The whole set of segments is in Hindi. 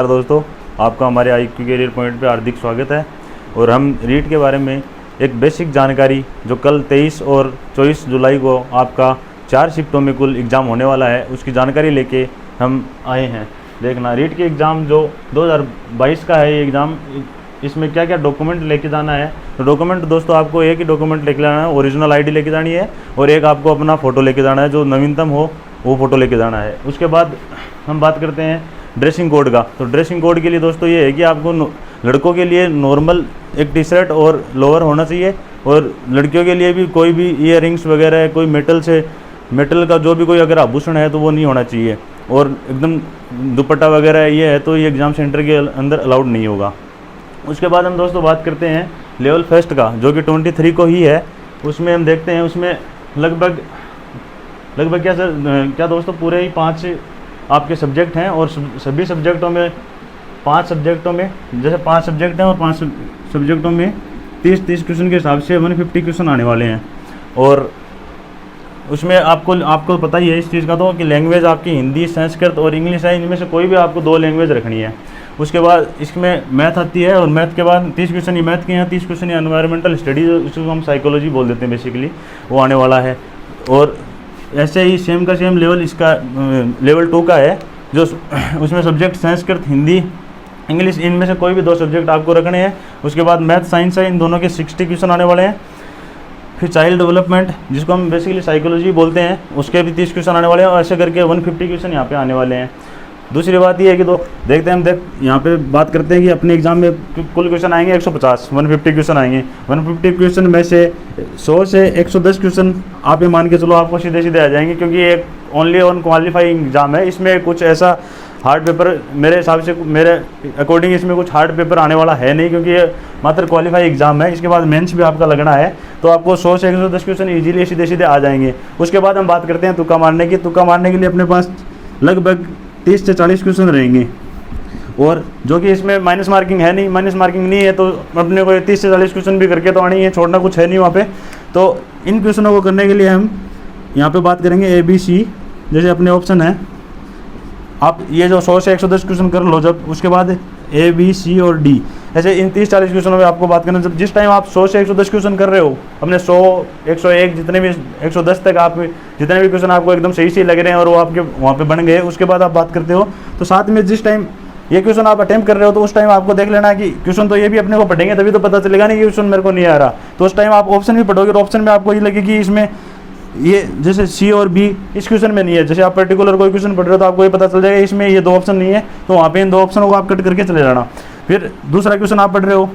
दोस्तों, आपका हमारे IQ कैरियर पॉइंट पे हार्दिक स्वागत है। और हम रीट के बारे में एक बेसिक जानकारी जो कल 23 और 24 जुलाई को आपका 4 शिफ्टों में कुल एग्ज़ाम होने वाला है, उसकी जानकारी लेके हम आए हैं। देखना, रीट के एग्ज़ाम जो 2022 का है ये एग्ज़ाम, इसमें क्या क्या डॉक्यूमेंट लेके जाना है। तो डॉक्यूमेंट दोस्तों आपको एक ही डॉक्यूमेंट लेके जाना है, ओरिजिनल ID लेके जानी है और एक आपको अपना फ़ोटो लेके जाना है, जो नवीनतम हो वो फ़ोटो लेके जाना है। उसके बाद हम बात करते हैं ड्रेसिंग कोड का। तो ड्रेसिंग कोड के लिए दोस्तों ये है कि आपको लड़कों के लिए नॉर्मल एक टी-शर्ट और लोअर होना चाहिए, और लड़कियों के लिए भी कोई भी ईयररिंग्स वगैरह, कोई मेटल का जो भी कोई अगर आभूषण है तो वो नहीं होना चाहिए, और एकदम दुपट्टा वगैरह ये है तो ये एग्ज़ाम सेंटर के अंदर अलाउड नहीं होगा। उसके बाद हम दोस्तों बात करते हैं लेवल फर्स्ट का, जो कि 23 को ही है। उसमें हम देखते हैं, उसमें लगभग क्या दोस्तों पूरे ही 5 आपके सब्जेक्ट हैं, और सभी सब्जेक्टों में 5 सब्जेक्टों में जैसे 5 सब्जेक्ट हैं और 5 सब्जेक्टों में 30 क्वेश्चन के हिसाब से 150 क्वेश्चन आने वाले हैं। और उसमें आपको पता ही है इस चीज़ का तो कि लैंग्वेज आपकी हिंदी, संस्कृत और इंग्लिश है। इनमें से कोई भी आपको 2 लैंग्वेज रखनी है। उसके बाद इसमें मैथ आती है, और मैथ के बाद 30 क्वेश्चन ही मैथ के हैं, 30 क्वेश्चन एनवायरमेंटल स्टडीज, उसको हम साइकोलॉजी बोल देते हैं बेसिकली, वो आने वाला है। और ऐसे ही सेम का सेम लेवल इसका लेवल 2 का है, जो उसमें सब्जेक्ट संस्कृत, हिंदी, इंग्लिश, इनमें से कोई भी 2 सब्जेक्ट आपको रखने हैं। उसके बाद मैथ, साइंस है, इन दोनों के 60 क्वेश्चन आने वाले हैं। फिर चाइल्ड डेवलपमेंट, जिसको हम बेसिकली साइकोलॉजी बोलते हैं, उसके भी 30 क्वेश्चन आने वाले हैं, और ऐसे करके 150 क्वेश्चन यहाँ पे आने वाले हैं। दूसरी बात ये है कि तो देखते हैं हम यहाँ पे बात करते हैं कि अपने एग्जाम में कुल क्वेश्चन आएंगे 150 क्वेश्चन आएंगे। 150 क्वेश्चन में से 100 से 110 क्वेश्चन आप ये मान के चलो आपको सीधे आ जाएंगे, क्योंकि ये एक ओनली ऑन क्वालिफाइंग एग्जाम है। इसमें कुछ ऐसा हार्ड पेपर मेरे हिसाब से, मेरे अकॉर्डिंग इसमें कुछ हार्ड पेपर आने वाला है नहीं, क्योंकि ये मात्र क्वालिफाई एग्जाम है। इसके बाद मेंस भी आपका लगना है, तो आपको 100 से 110 क्वेश्चन ईजिली सीधे आ जाएंगे। उसके बाद हम बात करते हैं तुक्का मारने की। तुक्का मारने के लिए अपने पास लगभग 30 से 40 क्वेश्चन रहेंगे, और जो कि इसमें माइनस मार्किंग नहीं है, तो अपने को 30 से 40 क्वेश्चन भी करके तो आनी है, छोड़ना कुछ है नहीं वहाँ पे। तो इन क्वेश्चनों को करने के लिए हम यहाँ पे बात करेंगे ABC, जैसे अपने ऑप्शन है। आप ये जो 100 से 110 क्वेश्चन कर लो जब, उसके बाद A, B, C और D, ऐसे इन 30-40 क्वेश्चनों में आपको बात करना। जब जिस टाइम आप 100 से 110 क्वेश्चन कर रहे हो, अपने 100, 101, जितने भी 110 तक आप जितने भी क्वेश्चन आपको एकदम सही लग रहे हैं और वो आपके वहाँ पे बन गए, उसके बाद आप बात करते हो, तो साथ में जिस टाइम ये क्वेश्चन आप अटेम्प्ट कर रहे हो, तो उस टाइम आपको देख लेना कि क्वेश्चन तो ये भी अपने को पढ़ेंगे, तभी तो पता चलेगा नहीं कि क्वेश्चन मेरे को नहीं आ रहा। तो उस टाइम आप ऑप्शन भी पढ़ोगे, तो ऑप्शन में आपको ये लगे कि इसमें ये जैसे C और B इस क्वेश्चन में नहीं है। जैसे आप पर्टिकुलर कोई क्वेश्चन पढ़ रहे हो तो आपको ये पता चल जाएगा इसमें ये 2 ऑप्शन नहीं है, तो वहाँ पे इन 2 ऑप्शनों को आप कट करके चले जाना। फिर दूसरा क्वेश्चन आप पढ़ रहे हो,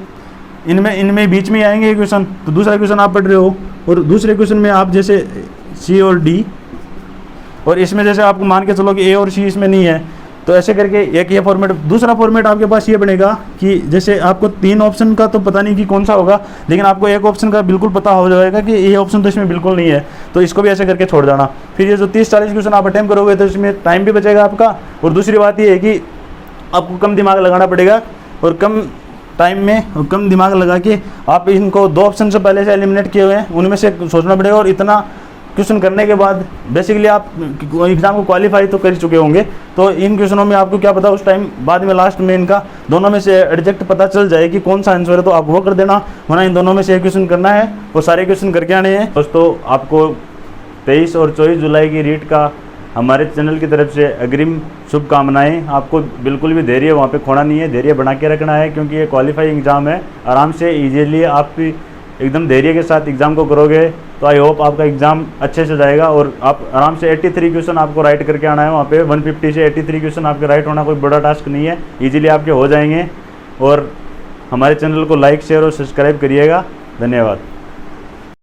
इनमें बीच में आएंगे ये क्वेश्चन, तो दूसरा क्वेश्चन आप पढ़ रहे हो, और दूसरे क्वेश्चन में आप जैसे C और D, और इसमें जैसे आपको मान के चलो कि A और C इसमें नहीं है, तो ऐसे करके एक ये फॉर्मेट। दूसरा फॉर्मेट आपके पास ये बनेगा कि जैसे आपको 3 ऑप्शन का तो पता नहीं कि कौन सा होगा, लेकिन आपको एक ऑप्शन का बिल्कुल पता हो जाएगा कि ये ऑप्शन तो इसमें बिल्कुल नहीं है, तो इसको भी ऐसे करके छोड़ देना। फिर ये जो 30-40 क्वेश्चन आप अटेम्प्ट करोगे, तो इसमें टाइम भी बचेगा आपका, और दूसरी बात ये है कि आपको कम दिमाग लगाना पड़ेगा, और कम टाइम में और कम दिमाग लगा के आप इनको 2 ऑप्शन से पहले से एलिमिनेट किए हुए हैं, उनमें से सोचना पड़ेगा। और इतना क्वेश्चन करने के बाद बेसिकली आप एग्ज़ाम को क्वालिफाई तो कर चुके होंगे, तो इन क्वेश्चनों में आपको क्या पता उस टाइम बाद में लास्ट में इनका दोनों में से एडजेक्ट पता चल जाए कि कौन सा आंसर है, तो आप वो कर देना, वरना इन दोनों में से एक क्वेश्चन करना है, वो सारे क्वेश्चन करके आने हैं। दोस्तों, आपको 23 और 24 जुलाई की रीट का हमारे चैनल की तरफ से अग्रिम शुभकामनाएं। आपको बिल्कुल भी धैर्य वहाँ पे खोना नहीं है, धैर्य बना के रखना है, क्योंकि ये क्वालिफाइंग एग्ज़ाम है। आराम से ईजीली आप एकदम धैर्य के साथ एग्ज़ाम को करोगे, तो आई होप आपका एग्ज़ाम अच्छे से जाएगा, और आप आराम से 83 क्वेश्चन आपको राइट करके आना है वहाँ पे। 150 से 83 क्वेश्चन आपके राइट होना कोई बड़ा टास्क नहीं है, ईजिली आपके हो जाएंगे। और हमारे चैनल को लाइक, शेयर और सब्सक्राइब करिएगा। धन्यवाद।